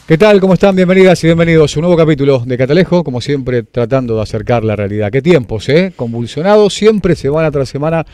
¿Qué tal? ¿Cómo están? Bienvenidas y bienvenidos a un nuevo capítulo de Catalejo, como siempre tratando de acercar la realidad. ¿Qué tiempos, convulsionados, siempre semana tras semana.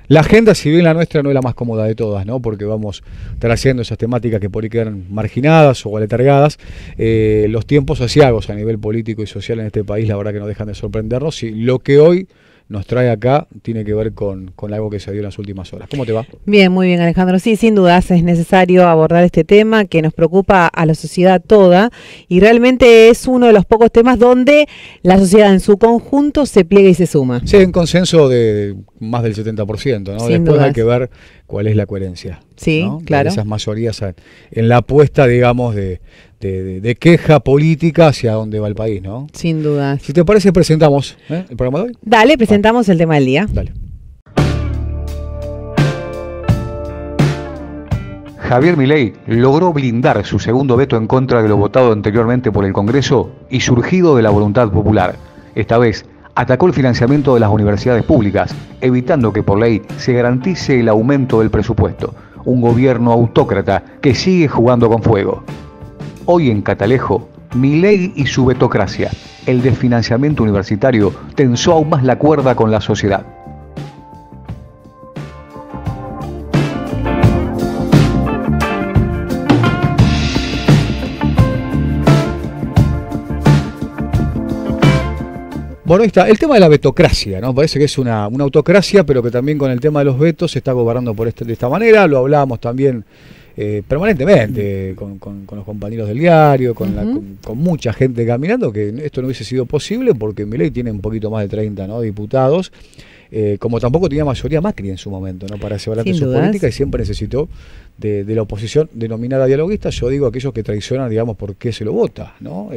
La agenda, si bien la nuestra no es la más cómoda de todas, ¿no? Porque vamos trayendo esas temáticas que por ahí quedan marginadas o aletargadas. Los tiempos aciagos a nivel político y social en este país, la verdad que no dejan de sorprendernos. Y lo que hoy nos trae acá tiene que ver con algo que se dio en las últimas horas. ¿Cómo te va? Bien, muy bien, Alejandro. Sí, sin dudas es necesario abordar este tema que nos preocupa a la sociedad toda y realmente es uno de los pocos temas donde la sociedad en su conjunto se pliega y se suma. Sí, un consenso de más del 70%, ¿no? Sin Después dudas. hay que ver cuál es la coherencia. Sí, ¿no? claro. De esas mayorías en la apuesta, digamos, de queja política hacia dónde va el país, ¿no? Sin dudas. Si te parece, presentamos el programa de hoy. Dale, presentamos el tema del día. Dale. Javier Milei logró blindar su segundo veto en contra de lo votado anteriormente por el Congreso y surgido de la voluntad popular. Esta vez atacó el financiamiento de las universidades públicas, evitando que por ley se garantice el aumento del presupuesto. Un gobierno autócrata que sigue jugando con fuego. Hoy en Catalejo, Milei y su vetocracia, el desfinanciamiento universitario, tensó aún más la cuerda con la sociedad. Bueno, ahí está. El tema de la vetocracia, ¿no? Parece que es una autocracia, pero que también con el tema de los vetos se está gobernando de esta manera. Lo hablábamos también permanentemente con los compañeros del diario, con mucha gente caminando, que esto no hubiese sido posible porque Milei tiene un poquito más de 30, ¿no? diputados, como tampoco tenía mayoría Macri en su momento, ¿no? Para llevar adelante su política, y siempre necesitó de la oposición denominada dialoguista. Yo digo aquellos que traicionan, digamos, por qué se lo vota, ¿no?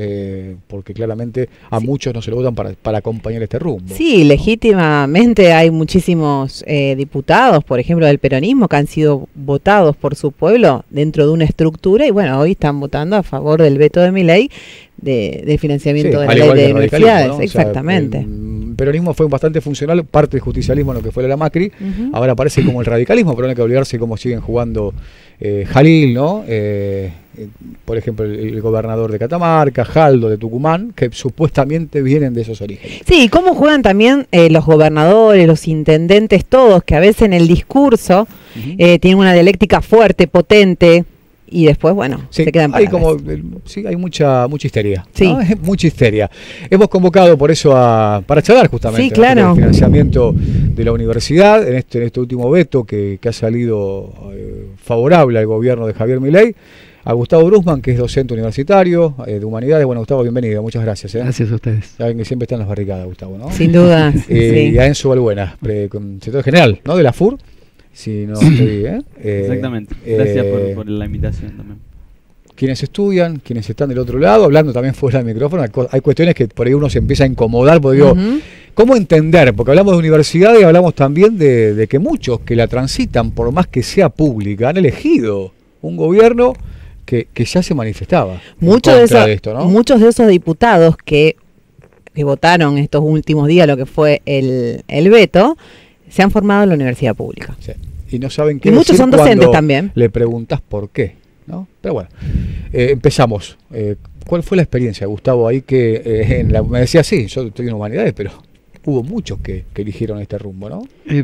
Porque claramente a muchos no se lo votan para acompañar este rumbo. Sí, legítimamente hay muchísimos diputados, por ejemplo, del peronismo, que han sido votados por su pueblo dentro de una estructura y bueno, hoy están votando a favor del veto de Milei de financiamiento de la ley de universidades, ¿no? Exactamente. El peronismo fue bastante funcional, parte del justicialismo en lo que fue la Macri, ahora parece como el radicalismo, pero no hay que olvidarse cómo siguen jugando Jalil, ¿no? Por ejemplo, el gobernador de Catamarca, Jaldo de Tucumán, que supuestamente vienen de esos orígenes. Sí, cómo juegan también los gobernadores, los intendentes, todos, que a veces en el discurso tienen una dialéctica fuerte, potente, y después, bueno, sí, se quedan hay hay mucha histeria, sí, ¿no? Mucha histeria. Hemos convocado por eso para charlar justamente, sí, claro, el financiamiento de la universidad en este último veto que ha salido favorable al gobierno de Javier Milei, a Gustavo Brusman, que es docente universitario de Humanidades. Bueno, Gustavo, bienvenido, muchas gracias. Gracias a ustedes. Saben que siempre están en las barricadas, Gustavo, ¿no? Sin duda. Sí. Y a Enzo Balbuena, secretario general, ¿no? De la FUR. Si no estoy, exactamente. Gracias por la invitación también. Quienes estudian, quienes están del otro lado, hablando también fuera del micrófono, hay cuestiones que por ahí uno se empieza a incomodar, porque digo, ¿cómo entender? Porque hablamos de universidad y hablamos también de que muchos que la transitan, por más que sea pública, han elegido un gobierno que ya se manifestaba. Muchos de esos diputados que votaron estos últimos días lo que fue el veto, se han formado en la universidad pública. Sí. Y no saben qué y muchos son docentes también. Le preguntas por qué, ¿no? Pero bueno, empezamos. ¿Cuál fue la experiencia, Gustavo, ahí que me decía, sí, yo estoy en Humanidades, pero hubo muchos que eligieron este rumbo, ¿no?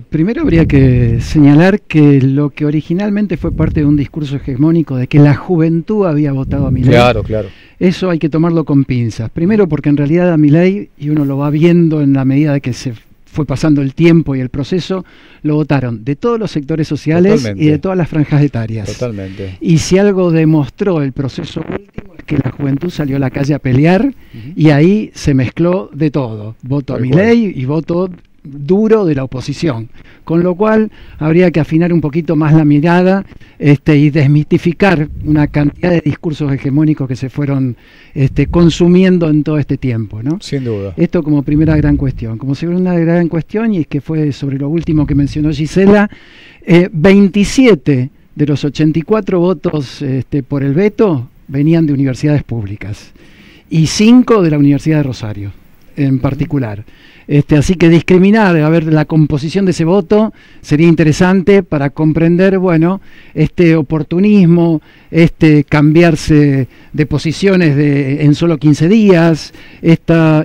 Primero habría que señalar que lo que originalmente fue parte de un discurso hegemónico de que la juventud había votado a Milei. Claro, claro. Eso hay que tomarlo con pinzas. Primero porque en realidad a Milei, y uno lo va viendo en la medida de que se fue pasando el tiempo y el proceso, lo votaron de todos los sectores sociales. Totalmente. Y de todas las franjas etarias. Totalmente. Y si algo demostró el proceso último es que la juventud salió a la calle a pelear y ahí se mezcló de todo. Voto a Milei y voto duro de la oposición, con lo cual habría que afinar un poquito más la mirada y desmitificar una cantidad de discursos hegemónicos que se fueron consumiendo en todo este tiempo, ¿no? Sin duda. Esto como primera gran cuestión. Como segunda gran cuestión, y es que fue sobre lo último que mencionó Gisela, 27 de los 84 votos por el veto venían de universidades públicas y 5 de la Universidad de Rosario en particular. Así que discriminar, a ver, la composición de ese voto sería interesante para comprender, bueno, este oportunismo, cambiarse de posiciones en solo 15 días,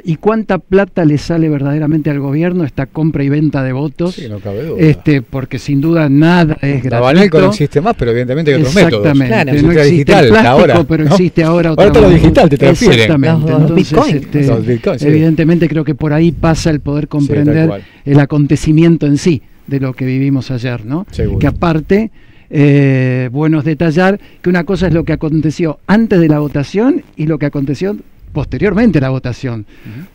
y cuánta plata le sale verdaderamente al gobierno esta compra y venta de votos. Sí, no cabe duda. Porque sin duda nada es gratuito. La Banelco no existe más, pero evidentemente hay otros métodos. Exactamente, Claro. no existe digital, el plástico, ahora, pero ¿no? existe ahora otra. Ahora todo lo digital te transfieren. Exactamente. Los Entonces, bitcoins. Los bitcoins, sí. evidentemente creo que por ahí pasa el poder Sí, tal comprender cual. el acontecimiento en sí de lo que vivimos ayer, ¿no? Seguro. Que aparte, bueno es detallar que una cosa es lo que aconteció antes de la votación y lo que aconteció posteriormente a la votación,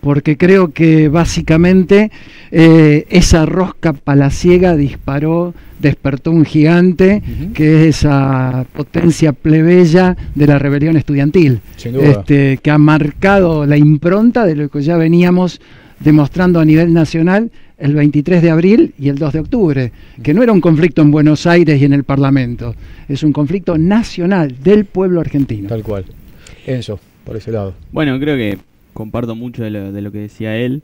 porque creo que básicamente esa rosca palaciega despertó un gigante, que es esa potencia plebeya de la rebelión estudiantil, Sin duda. que ha marcado la impronta de lo que ya veníamos demostrando a nivel nacional el 23 de abril y el 2 de octubre, que no era un conflicto en Buenos Aires y en el Parlamento, es un conflicto nacional del pueblo argentino. Tal cual. Enzo, por ese lado. Bueno, creo que comparto mucho de lo que decía él.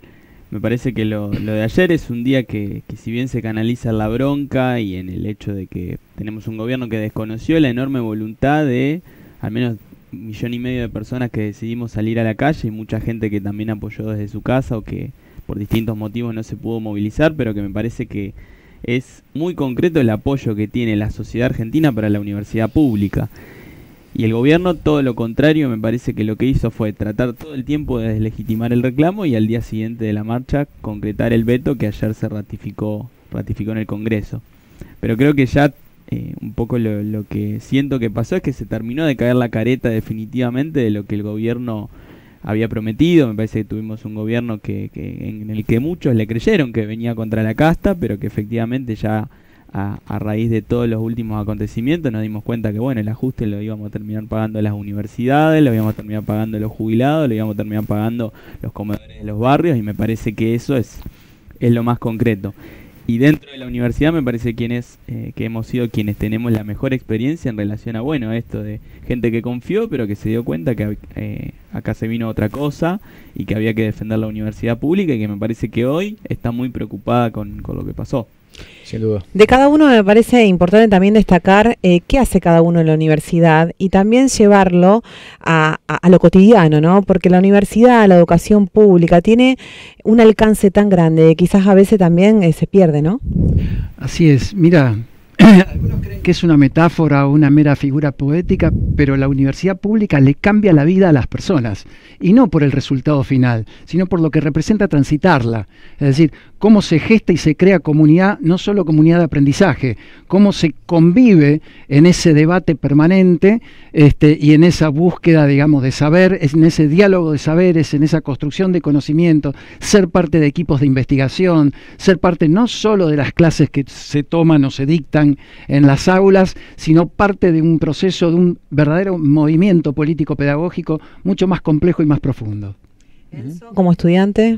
Me parece que lo de ayer es un día que si bien se canaliza en la bronca y en el hecho de que tenemos un gobierno que desconoció la enorme voluntad de al menos 1,5 millones de personas que decidimos salir a la calle, y mucha gente que también apoyó desde su casa o que por distintos motivos no se pudo movilizar, pero que me parece que es muy concreto el apoyo que tiene la sociedad argentina para la universidad pública. Y el gobierno, todo lo contrario, me parece que lo que hizo fue tratar todo el tiempo de deslegitimar el reclamo y al día siguiente de la marcha concretar el veto que ayer se ratificó en el Congreso. Pero creo que ya un poco lo que siento que pasó es que se terminó de caer la careta definitivamente de lo que el gobierno había prometido. Me parece que tuvimos un gobierno en el que muchos le creyeron que venía contra la casta, pero que efectivamente ya a raíz de todos los últimos acontecimientos nos dimos cuenta que bueno, el ajuste lo íbamos a terminar pagando las universidades, lo íbamos a terminar pagando los jubilados, lo íbamos a terminar pagando los comedores de los barrios, y me parece que eso es lo más concreto. Y dentro de la universidad me parece que hemos sido quienes tenemos la mejor experiencia en relación a bueno, esto de gente que confió pero que se dio cuenta que acá se vino otra cosa y que había que defender la universidad pública, y que me parece que hoy está muy preocupada con lo que pasó. Sin duda. De cada uno me parece importante también destacar qué hace cada uno en la universidad y también llevarlo a lo cotidiano, ¿no? Porque la universidad, la educación pública, tiene un alcance tan grande, quizás a veces también se pierde, ¿no? Así es, mira, algunos creen que es una metáfora o una mera figura poética, pero la universidad pública le cambia la vida a las personas, y no por el resultado final, sino por lo que representa transitarla. Es decir, cómo se gesta y se crea comunidad, no solo comunidad de aprendizaje, cómo se convive en ese debate permanente y en esa búsqueda, digamos, de saber, en ese diálogo de saberes, en esa construcción de conocimiento, ser parte de equipos de investigación, ser parte no solo de las clases que se toman o se dictan en las aulas, sino parte de un proceso, de un verdadero movimiento político-pedagógico mucho más complejo y más profundo. Como estudiante.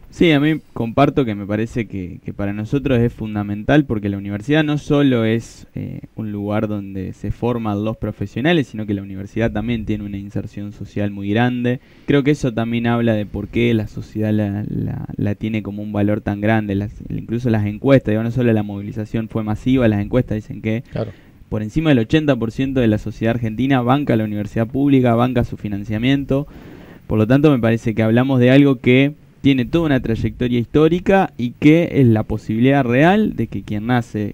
Sí, a mí comparto que me parece que para nosotros es fundamental, porque la universidad no solo es un lugar donde se forman los profesionales, sino que la universidad también tiene una inserción social muy grande. Creo que eso también habla de por qué la sociedad la tiene como un valor tan grande. Incluso las encuestas, digo, no solo la movilización fue masiva, las encuestas dicen que Claro. por encima del 80% de la sociedad argentina banca la universidad pública, banca su financiamiento. Por lo tanto, me parece que hablamos de algo que tiene toda una trayectoria histórica y que es la posibilidad real de que quien nace,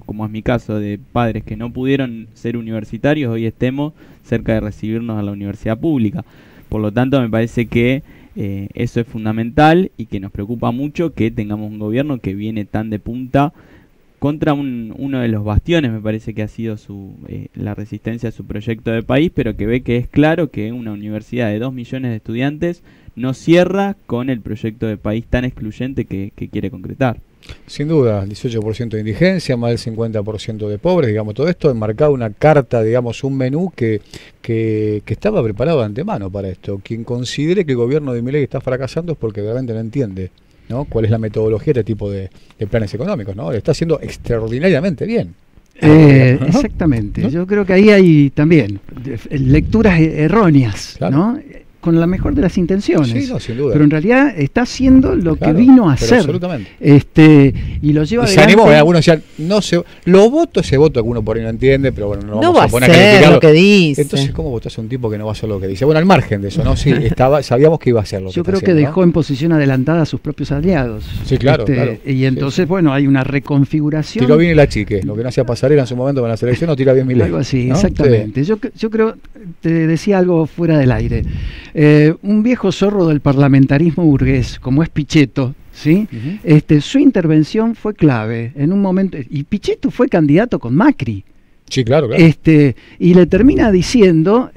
como es mi caso, de padres que no pudieron ser universitarios, hoy estemos cerca de recibirnos a la universidad pública. Por lo tanto, me parece que eso es fundamental y que nos preocupa mucho que tengamos un gobierno que viene tan de punta contra uno de los bastiones, me parece que ha sido la resistencia a su proyecto de país, pero que ve que es claro que una universidad de 2 millones de estudiantes no cierra con el proyecto de país tan excluyente que quiere concretar. Sin duda, 18% de indigencia, más del 50% de pobres, digamos, todo esto enmarcado una carta, digamos, un menú que estaba preparado de antemano para esto. Quien considere que el gobierno de Milei está fracasando es porque realmente no entiende, ¿no?, cuál es la metodología de este tipo de planes económicos, ¿no? Lo está haciendo extraordinariamente bien. ¿No? Exactamente, ¿no? Yo creo que ahí hay también lecturas erróneas, Claro. ¿no? con la mejor de las intenciones. Sí, no, sin duda. Pero en realidad está haciendo lo Claro, que vino a pero hacer. absolutamente. Y lo lleva Y se adelante. animó, algunos decían, no se, lo voto, ese voto que uno por ahí no entiende, pero bueno, no No vamos va a a poner a ser criticarlo. lo que dice. Entonces, ¿cómo votás a un tipo que no va a hacer lo que dice? Bueno, al margen de eso, ¿no? Sí, sabíamos que iba a hacer lo que Yo está creo que haciendo, dejó ¿no? en posición adelantada a sus propios aliados. Sí, claro, claro. Y entonces, Sí. bueno, hay una reconfiguración. Tiró bien la chique, lo que no hacía Pasarela en su momento con la selección, no tira bien Milei. Algo así, ¿no? exactamente. Sí. Yo creo, te decía algo fuera del aire. Un viejo zorro del parlamentarismo burgués, como es Pichetto, ¿sí? Su intervención fue clave en un momento, y Pichetto fue candidato con Macri. Sí, claro, claro. Y le termina diciendo,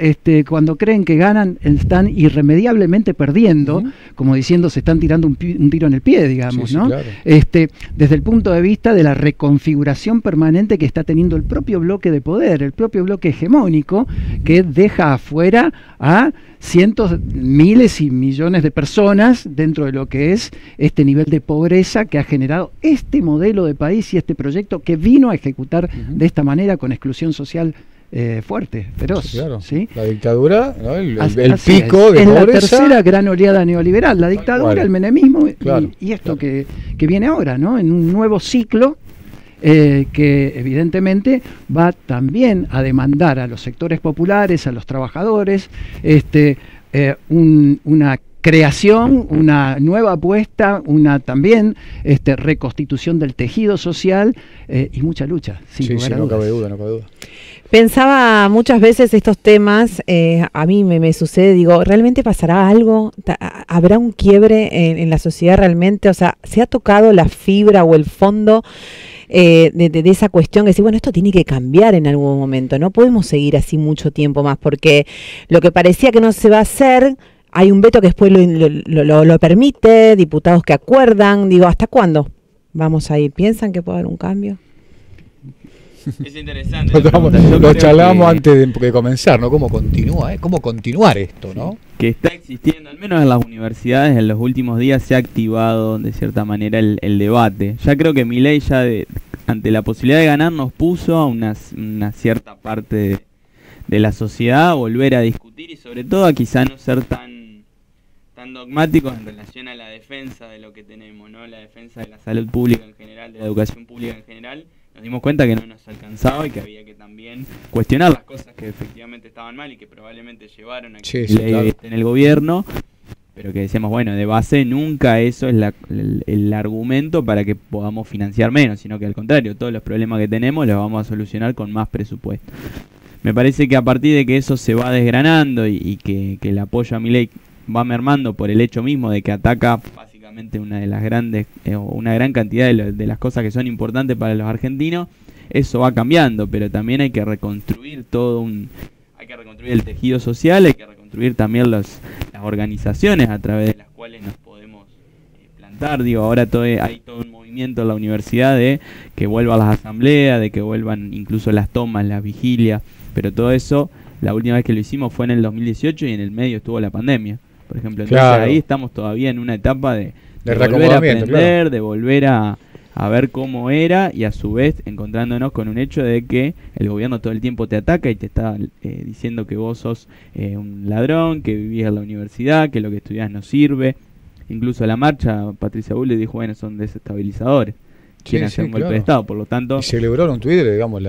cuando creen que ganan, están irremediablemente perdiendo, como diciendo se están tirando un tiro en el pie, digamos, Sí, sí, ¿no? claro. Desde el punto de vista de la reconfiguración permanente que está teniendo el propio bloque de poder, el propio bloque hegemónico, que deja afuera a cientos, miles y millones de personas dentro de lo que es este nivel de pobreza que ha generado este modelo de país y este proyecto que vino a ejecutar de esta manera con exclusión social fuerte, feroz. Sí, claro. ¿sí? La dictadura, ¿no? el Así pico es. de Es la pobreza. tercera gran oleada neoliberal, la dictadura, cual. el menemismo Claro, y esto claro. que viene ahora, ¿no? En un nuevo ciclo que evidentemente va también a demandar a los sectores populares, a los trabajadores, una creación, una nueva apuesta, una también reconstitución del tejido social y mucha lucha, sin Sí, lugar sí, a no dudas. cabe duda, no cabe duda. Pensaba muchas veces estos temas, a mí me sucede, digo, ¿realmente pasará algo? ¿Habrá un quiebre en la sociedad realmente? O sea, ¿se ha tocado la fibra o el fondo de esa cuestión? Que decir, bueno, esto tiene que cambiar en algún momento, no podemos seguir así mucho tiempo más, porque lo que parecía que no se va a hacer, hay un veto que después lo permite, diputados que acuerdan, digo, ¿hasta cuándo vamos a ir? ¿Piensan que puede haber un cambio? Es interesante. Lo charlamos antes de comenzar, ¿no? ¿Cómo continúa, cómo continuar esto, no? Que está existiendo, al menos en las universidades, en los últimos días se ha activado de cierta manera el debate. Ya creo que Milei ya ante la posibilidad de ganar nos puso a una cierta parte de la sociedad a volver a discutir y sobre todo a quizá no ser tan dogmáticos en relación a la defensa de lo que tenemos, ¿no? La defensa de la salud pública en general, de la educación pública en general. Nos dimos cuenta que no nos alcanzaba y que había que también cuestionar las cosas que efectivamente estaban mal y que probablemente llevaron a que Milei esté en el gobierno, pero que decíamos, bueno, de base nunca eso es el argumento para que podamos financiar menos, sino que al contrario, todos los problemas que tenemos los vamos a solucionar con más presupuesto. Me parece que a partir de que eso se va desgranando y que el apoyo a Milei va mermando por el hecho mismo de que ataca básicamente una de las grandes una gran cantidad de las cosas que son importantes para los argentinos, eso va cambiando, pero también hay que reconstruir hay que reconstruir el tejido social, hay que reconstruir también las organizaciones a través de las cuales nos podemos plantar. Digo, ahora hay todo un movimiento en la universidad de que vuelvan las asambleas, de que vuelvan incluso las tomas, las vigilias, pero todo eso la última vez que lo hicimos fue en el 2018 y en el medio estuvo la pandemia, por ejemplo. Entonces ahí estamos todavía en una etapa de volver a aprender, claro, de volver a ver cómo era y a su vez encontrándonos con un hecho de que el gobierno todo el tiempo te ataca y te está diciendo que vos sos un ladrón, que vivís en la universidad, que lo que estudiás no sirve. Incluso a la marcha Patricia Bull le dijo, bueno, son desestabilizadores, quieren hacer un golpe de Estado, por lo tanto... Y celebró en Twitter, digamos,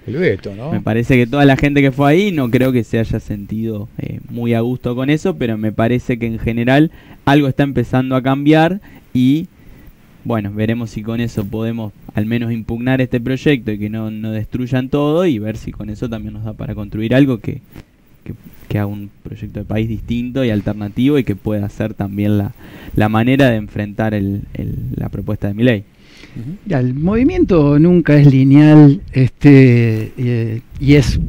el veto, ¿no? Me parece que toda la gente que fue ahí no creo que se haya sentido muy a gusto con eso, pero me parece que en general algo está empezando a cambiar y, bueno, veremos si con eso podemos al menos impugnar este proyecto y que no destruyan todo y ver si con eso también nos da para construir algo que haga un proyecto de país distinto y alternativo y que pueda ser también la manera de enfrentar la propuesta de Milei. Ya, el movimiento nunca es lineal y es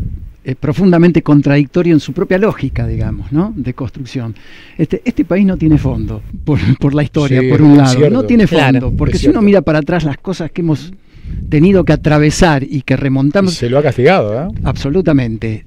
profundamente contradictorio en su propia lógica, digamos, ¿no? De construcción. Este país no tiene fondo, por la historia, Sí, por un lado. cierto. No tiene fondo, Claro, porque si uno mira para atrás las cosas que hemos tenido que atravesar y que remontamos. Y se lo ha castigado, ¿eh? Absolutamente,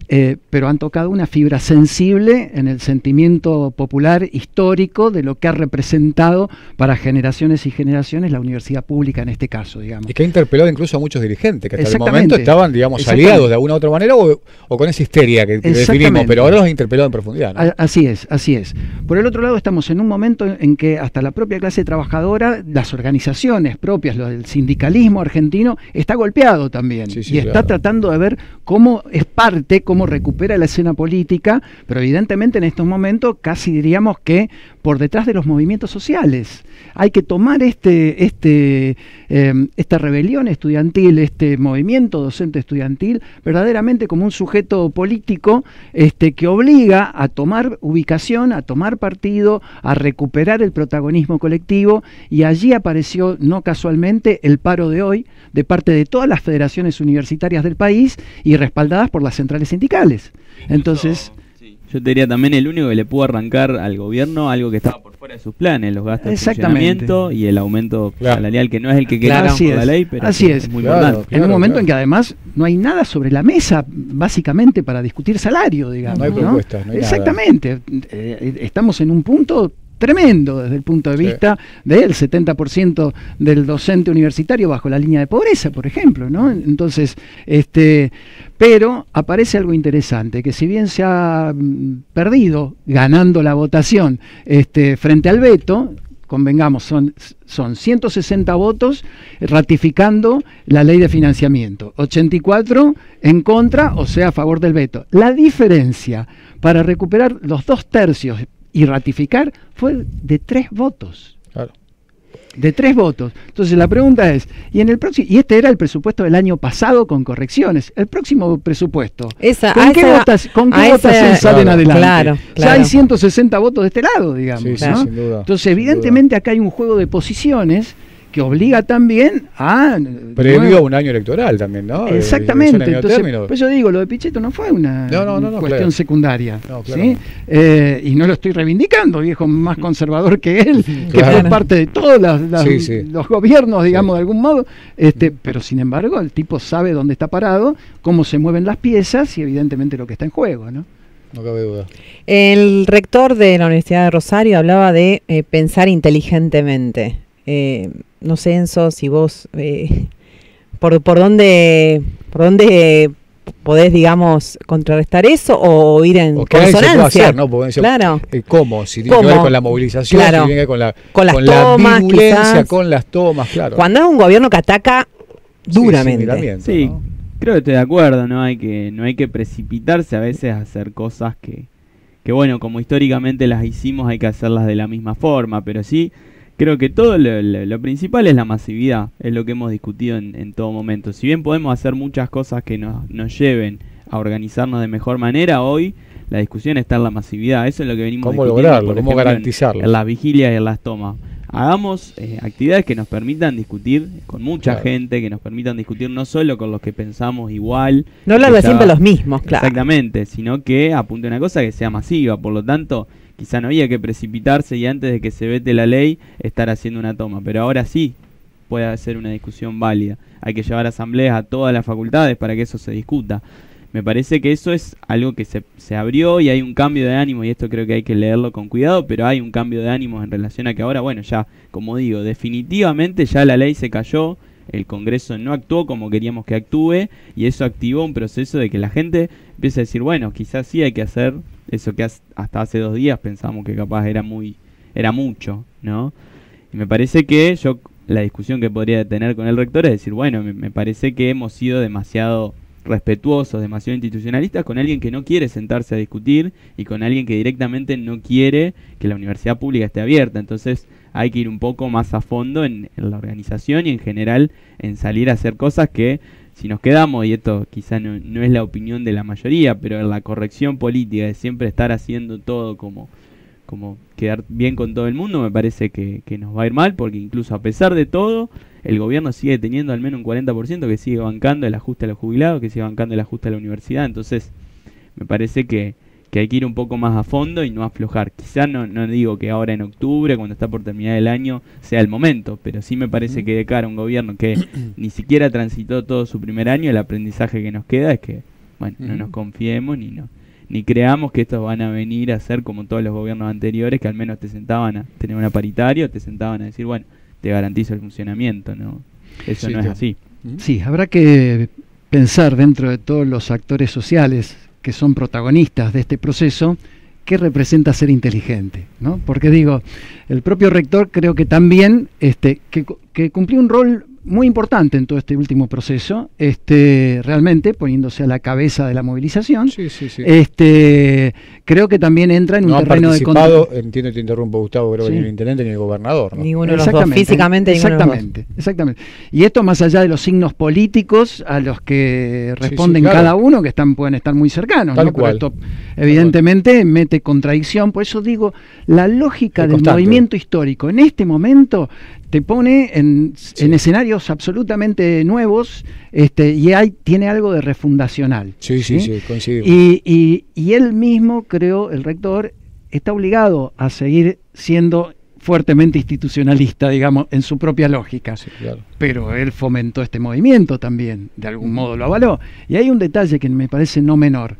pero han tocado una fibra sensible en el sentimiento popular histórico de lo que ha representado para generaciones y generaciones la universidad pública en este caso, digamos. Y que ha interpelado incluso a muchos dirigentes que hasta el Exactamente. momento estaban, digamos, aliados de alguna u otra manera o con esa histeria que definimos, pero ahora los ha interpelado en profundidad, ¿no? Así es, así es. Por el otro lado, estamos en un momento en que hasta la propia clase trabajadora, las organizaciones propias, lo del sindicalismo argentino, está golpeado también. Sí, sí, y está claro. tratando de ver cómo es parte, cómo recupera la escena política, pero evidentemente en estos momentos casi diríamos que por detrás de los movimientos sociales. Hay que tomar esta rebelión estudiantil, este movimiento docente estudiantil, verdaderamente como un sujeto político que obliga a tomar ubicación, a tomar partido, a recuperar el protagonismo colectivo, y allí apareció, no casualmente, el paro de hoy de parte de todas las federaciones universitarias del país y respaldadas por las centrales sindicales. Entonces, yo te diría también el único que le pudo arrancar al gobierno algo que estaba por fuera de sus planes, los gastos de funcionamiento y el aumento salarial, que no es el que quería por la ley, pero así es. muy importante. En un momento en que además no hay nada sobre la mesa, básicamente, para discutir salario, digamos. No hay propuestas, no hay exactamente. Estamos en un punto tremendo desde el punto de vista del 70% del docente universitario bajo la línea de pobreza, por ejemplo, ¿no? Entonces, pero aparece algo interesante, que si bien se ha perdido ganando la votación frente al veto, convengamos, son 160 votos ratificando la ley de financiamiento, 84 en contra, o sea, a favor del veto. La diferencia para recuperar los 2/3 y ratificar fue de 3 votos. Claro. De 3 votos. Entonces la pregunta es, y este era el presupuesto del año pasado con correcciones. El próximo presupuesto, ¿con qué votación salen adelante? Claro. Ya hay 160 votos de este lado, digamos. Sí, ¿no? sin duda. Entonces, evidentemente, acá hay un juego de posiciones que obliga también a... Previo a un año electoral también, ¿no? Exactamente. Entonces, pues yo digo, lo de Pichetto no fue una cuestión secundaria. No, claro. ¿Sí? Y no lo estoy reivindicando, viejo más conservador que él, que fue parte de todos los gobiernos, digamos, de algún modo. Pero sin embargo, el tipo sabe dónde está parado, cómo se mueven las piezas y evidentemente lo que está en juego, ¿no? No cabe duda. El rector de la Universidad de Rosario hablaba de pensar inteligentemente. No sé, Enzo, si vos por dónde podés, digamos, contrarrestar eso o ir en consonancia. Hacer, ¿no? Porque, claro. ¿Cómo? Si tiene que ver con la movilización, claro. si tiene que ver con las tomas, la virulencia, quizás. con las tomas, claro. Cuando es un gobierno que ataca duramente. Sí, ¿no? Creo que estoy de acuerdo, no hay que precipitarse a veces a hacer cosas que bueno, como históricamente las hicimos, hay que hacerlas de la misma forma, pero sí creo que todo lo principal es la masividad, es lo que hemos discutido en todo momento. Si bien podemos hacer muchas cosas que nos lleven a organizarnos de mejor manera, hoy la discusión está en la masividad. Eso es lo que venimos discutiendo. ¿Cómo lograrlo? ¿Cómo garantizarlo? En las vigilias y en las tomas. Hagamos actividades que nos permitan discutir con mucha gente, que nos permitan discutir no solo con los que pensamos igual. No hablar de siempre los mismos, claro. Exactamente, sino que apunte a una cosa que sea masiva. Por lo tanto, quizá no había que precipitarse y antes de que se vete la ley estar haciendo una toma. Pero ahora sí puede ser una discusión válida. Hay que llevar asambleas a todas las facultades para que eso se discuta. Me parece que eso es algo que se abrió y hay un cambio de ánimo, y esto creo que hay que leerlo con cuidado, pero hay un cambio de ánimo en relación a que ahora, bueno, ya, como digo, definitivamente ya la ley se cayó, el Congreso no actuó como queríamos que actúe, y eso activó un proceso de que la gente empiece a decir, bueno, quizás sí hay que hacer eso que hasta hace 2 días pensábamos que capaz era mucho, ¿no? Y me parece que la discusión que podría tener con el rector es decir, bueno, me parece que hemos sido demasiado respetuosos, demasiado institucionalistas con alguien que no quiere sentarse a discutir y con alguien que directamente no quiere que la universidad pública esté abierta. Entonces hay que ir un poco más a fondo en la organización y en general en salir a hacer cosas que si nos quedamos, y esto quizá no es la opinión de la mayoría, pero en la corrección política de siempre estar haciendo todo como quedar bien con todo el mundo, me parece que nos va a ir mal, porque incluso a pesar de todo, el gobierno sigue teniendo al menos un 40% que sigue bancando el ajuste a los jubilados, que sigue bancando el ajuste a la universidad. Entonces me parece que que hay que ir un poco más a fondo y no aflojar. Quizás no digo que ahora en octubre, cuando está por terminar el año, sea el momento, pero sí me parece que de cara a un gobierno que ni siquiera transitó todo su primer año, el aprendizaje que nos queda es que, bueno, no nos confiemos ni creamos que estos van a venir a ser como todos los gobiernos anteriores, que al menos te sentaban a tener una paritaria, o te sentaban a decir, bueno, te garantizo el funcionamiento, ¿no? Eso no es así. Sí, habrá que pensar dentro de todos los actores sociales que son protagonistas de este proceso, qué representa ser inteligente, ¿no? Porque digo, el propio rector creo que también que cumplió un rol muy importante en todo este último proceso, realmente poniéndose a la cabeza de la movilización. Sí, sí, sí. Creo que también entra en No un han terreno de participado, entiendo y te interrumpo, Gustavo, creo que Sí. ni el intendente ni el gobernador, ¿no? Ninguno de los dos, físicamente ninguno de los dos. Exactamente. Y esto más allá de los signos políticos a los que responden claro. cada uno, que pueden estar muy cercanos, Tal ¿no? cual. Pero esto evidentemente mete contradicción. Por eso digo, la lógica Es del constante. movimiento histórico en este momento te pone en escenarios absolutamente nuevos, y tiene algo de refundacional. Sí, coincido. Y él mismo, creo, el rector, está obligado a seguir siendo fuertemente institucionalista, digamos, en su propia lógica. Sí, claro. Pero él fomentó este movimiento también, de algún modo lo avaló. Y hay un detalle que me parece no menor.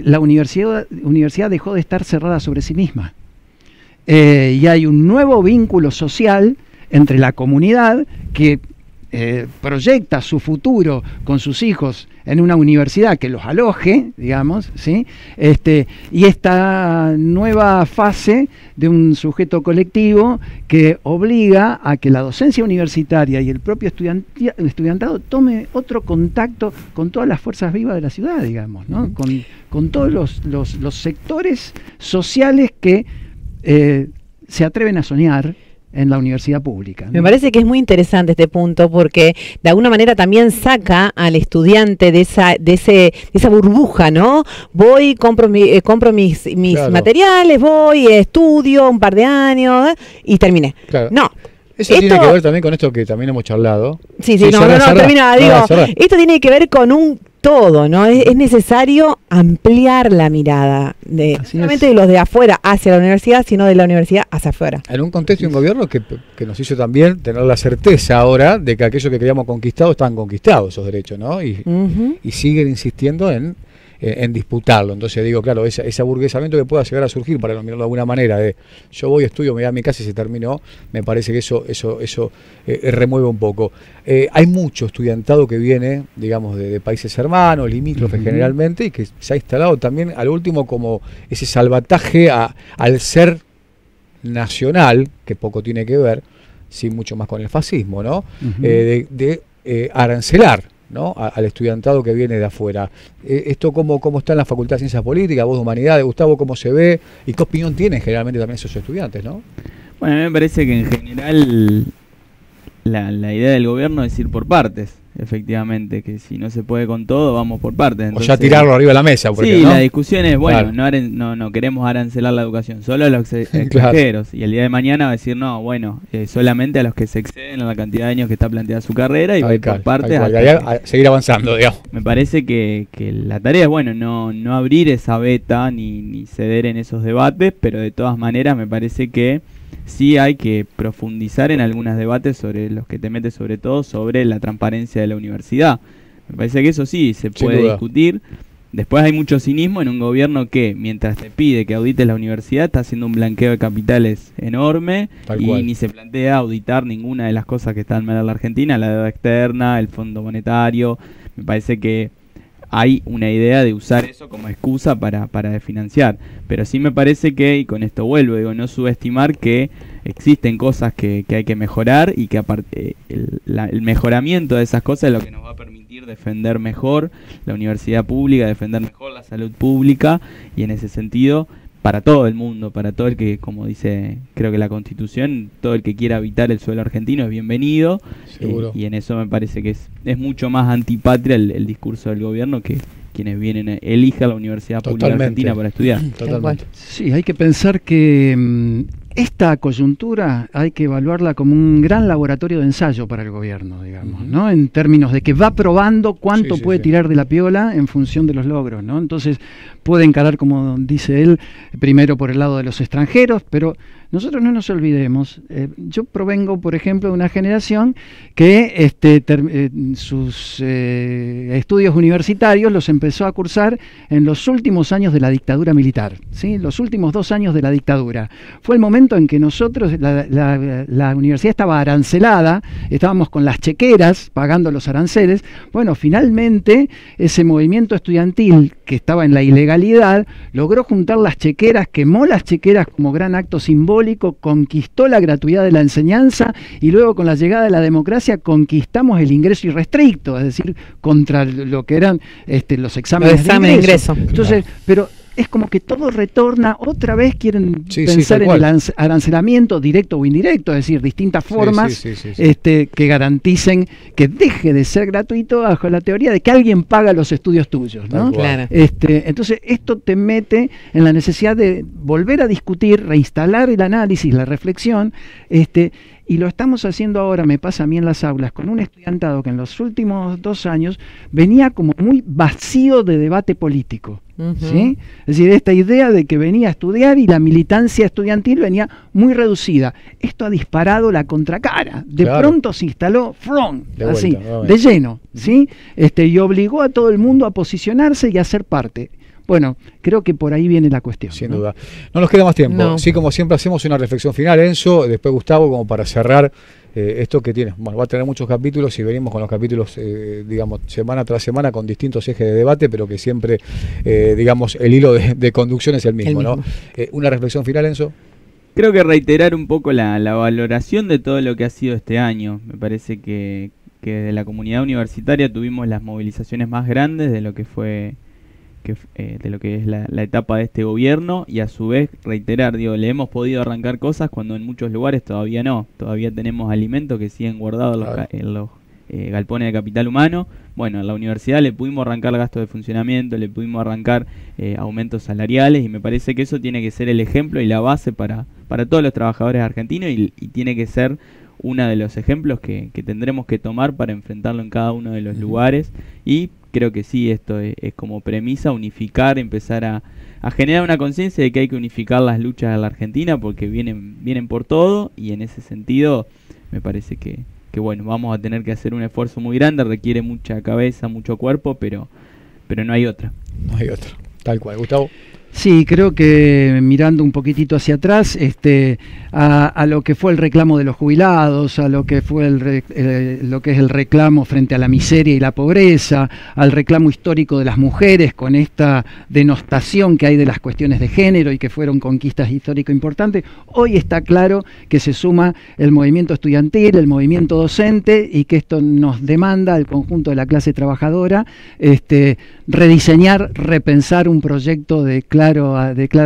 La universidad dejó de estar cerrada sobre sí misma. Y hay un nuevo vínculo social entre la comunidad que proyecta su futuro con sus hijos en una universidad que los aloje, digamos, ¿sí? Y esta nueva fase de un sujeto colectivo que obliga a que la docencia universitaria y el propio estudiantado tome otro contacto con todas las fuerzas vivas de la ciudad, digamos, ¿no? Con todos los sectores sociales que se atreven a soñar en la universidad pública, ¿no? Me parece que es muy interesante este punto porque de alguna manera también saca al estudiante de esa burbuja, ¿no? Voy, compro mis Claro. materiales, voy, estudio un par de años y terminé. Claro. No. Eso tiene que ver también con esto que también hemos charlado. Sí, termina, digo, esto tiene que ver con un todo, ¿no? Es necesario ampliar la mirada, no solamente de los de afuera hacia la universidad, sino de la universidad hacia afuera. En un contexto y un gobierno que nos hizo también tener la certeza ahora de que aquellos que queríamos conquistados están conquistados esos derechos, ¿no? Y siguen insistiendo en disputarlo. Entonces digo, claro, ese aburguesamiento que pueda llegar a surgir, para nominarlo de alguna manera, de yo voy, estudio, me voy a mi casa y se terminó, me parece que eso remueve un poco. Hay mucho estudiantado que viene, digamos, de países hermanos, limítrofes generalmente, y que se ha instalado también al último como ese salvataje al ser nacional, que poco tiene que ver, sí mucho más con el fascismo, ¿no? De arancelar, ¿no? Al estudiantado que viene de afuera. ¿Esto cómo está en la Facultad de Ciencias Políticas, vos de Humanidades, Gustavo, cómo se ve y qué opinión tienen generalmente también esos estudiantes, ¿no? Bueno, a mí me parece que en general la idea del gobierno es ir por partes, efectivamente, que si no se puede con todo, vamos por partes. Entonces, o ya tirarlo arriba de la mesa. Porque, sí, ¿no? La discusión es, bueno, claro. no queremos arancelar la educación, solo a los extranjeros. Claro. Y el día de mañana va a decir, no, bueno, solamente a los que se exceden en la cantidad de años que está planteada su carrera y va por partes. A seguir avanzando, digamos. Me parece que la tarea es, bueno, no abrir esa beta ni ceder en esos debates, pero de todas maneras me parece que sí hay que profundizar en algunos debates sobre los que te metes, sobre todo sobre la transparencia de la universidad. Me parece que eso sí se puede discutir. Después hay mucho cinismo en un gobierno que, mientras te pide que audites la universidad, está haciendo un blanqueo de capitales enorme y ni se plantea auditar ninguna de las cosas que están mal en la Argentina, la deuda externa, el Fondo Monetario. Me parece que hay una idea de usar eso como excusa para desfinanciar. Pero sí me parece que, y con esto vuelvo, digo, no subestimar que existen cosas que hay que mejorar y que aparte el mejoramiento de esas cosas es lo que nos va a permitir defender mejor la universidad pública, defender mejor la salud pública, y en ese sentido para todo el mundo, para todo el que, como dice creo que la Constitución, todo el que quiera habitar el suelo argentino es bienvenido, y en eso me parece que es mucho más antipatria el discurso del gobierno que quienes vienen elijan la Universidad Pública Argentina para estudiar. Totalmente. Sí, hay que pensar que esta coyuntura hay que evaluarla como un gran laboratorio de ensayo para el gobierno, digamos, ¿no? En términos de que va probando cuánto puede tirar de la piola en función de los logros, ¿no? Entonces puede encarar, como dice él, primero por el lado de los extranjeros, pero nosotros no nos olvidemos, yo provengo, por ejemplo, de una generación que sus estudios universitarios los empezó a cursar en los últimos años de la dictadura militar, ¿sí? Los últimos 2 años de la dictadura. Fue el momento en que nosotros, la universidad estaba arancelada, estábamos con las chequeras pagando los aranceles. Bueno, finalmente ese movimiento estudiantil que estaba en la ilegalidad logró juntar las chequeras, quemó las chequeras como gran acto simbólico, conquistó la gratuidad de la enseñanza y luego con la llegada de la democracia conquistamos el ingreso irrestricto, es decir, contra lo que eran los exámenes de ingreso. Entonces, pero es como que todo retorna, otra vez quieren pensar en el arancelamiento directo o indirecto, es decir, distintas formas que garanticen que deje de ser gratuito bajo la teoría de que alguien paga los estudios tuyos, ¿no? Claro. Entonces esto te mete en la necesidad de volver a discutir, reinstalar el análisis, la reflexión, y lo estamos haciendo ahora, me pasa a mí en las aulas, con un estudiantado que en los últimos 2 años venía como muy vacío de debate político. ¿Sí? Es decir, esta idea de que venía a estudiar y la militancia estudiantil venía muy reducida. Esto ha disparado la contracara. De pronto se instaló así, de lleno, ¿sí? Y obligó a todo el mundo a posicionarse y a ser parte. Bueno, creo que por ahí viene la cuestión. Sin duda. No nos queda más tiempo. No. Sí, como siempre hacemos una reflexión final, Enzo, después Gustavo, como para cerrar esto que tiene. Bueno, va a tener muchos capítulos y venimos con los capítulos, digamos, semana tras semana con distintos ejes de debate, pero que siempre, digamos, el hilo de conducción es el mismo, ¿no? Una reflexión final, Enzo. Creo que reiterar un poco la valoración de todo lo que ha sido este año. Me parece que desde la comunidad universitaria tuvimos las movilizaciones más grandes de lo que fue de lo que es la etapa de este gobierno, y a su vez reiterar, le hemos podido arrancar cosas cuando en muchos lugares todavía no, todavía tenemos alimentos que siguen guardados en los galpones de capital humano. Bueno, en la universidad le pudimos arrancar gastos de funcionamiento, le pudimos arrancar aumentos salariales, y me parece que eso tiene que ser el ejemplo y la base para todos los trabajadores argentinos, y tiene que ser uno de los ejemplos que tendremos que tomar para enfrentarlo en cada uno de los lugares. Y creo que sí, esto es como premisa, unificar, empezar a generar una conciencia de que hay que unificar las luchas de la Argentina, porque vienen por todo, y en ese sentido me parece que bueno, vamos a tener que hacer un esfuerzo muy grande, requiere mucha cabeza, mucho cuerpo, pero no hay otra. No hay otra, tal cual. Gustavo. Sí, creo que mirando un poquitito hacia atrás, a lo que fue el reclamo de los jubilados, a lo que fue lo que es el reclamo frente a la miseria y la pobreza, al reclamo histórico de las mujeres con esta denostación que hay de las cuestiones de género y que fueron conquistas históricas importantes, hoy está claro que se suma el movimiento estudiantil, el movimiento docente, y que esto nos demanda al conjunto de la clase trabajadora rediseñar, repensar un proyecto de clara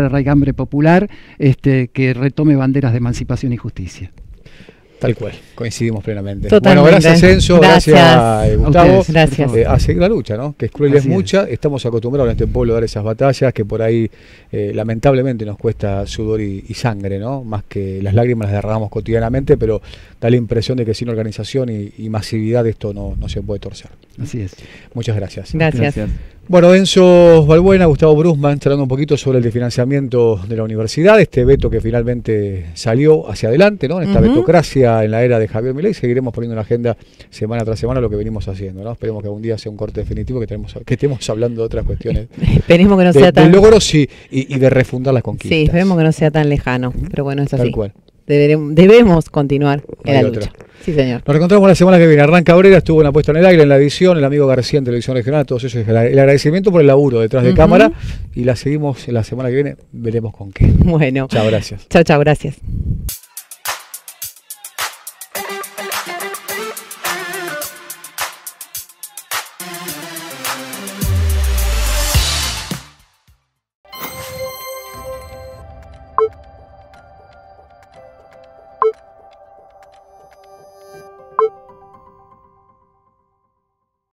raigambre popular, que retome banderas de emancipación y justicia. Tal cual, coincidimos plenamente. Totalmente. Bueno, gracias Enzo, gracias Gustavo. Gracias. A seguir la lucha, ¿no? Que es cruel y es mucha. Estamos acostumbrados en este pueblo a dar esas batallas que por ahí lamentablemente nos cuesta sudor y sangre, ¿no? Más que las lágrimas las derramamos cotidianamente, pero da la impresión de que sin organización y masividad esto no se puede torcer. Así es. Muchas gracias. Gracias. Bueno, Enzo Balbuena, Gustavo Brusman, charlando un poquito sobre el desfinanciamiento de la universidad, este veto que finalmente salió hacia adelante, ¿no? En esta vetocracia en la era de Javier Milei. Seguiremos poniendo en la agenda semana tras semana lo que venimos haciendo, ¿no? Esperemos que algún día sea un corte definitivo, que estemos hablando de otras cuestiones. Esperemos que no sea tan... De logros y de refundar las conquistas. Sí, esperemos que no sea tan lejano, pero bueno, es así. Tal cual. Debemos continuar en la lucha. Sí, señor. Nos reencontramos la semana que viene. Hernán Cabrera estuvo en la puesta en el aire, en la edición, el amigo García en Televisión Regional, a todos ellos. El agradecimiento por el laburo detrás de cámara, y la seguimos la semana que viene, veremos con qué. Bueno. Chao, gracias. Chao, gracias.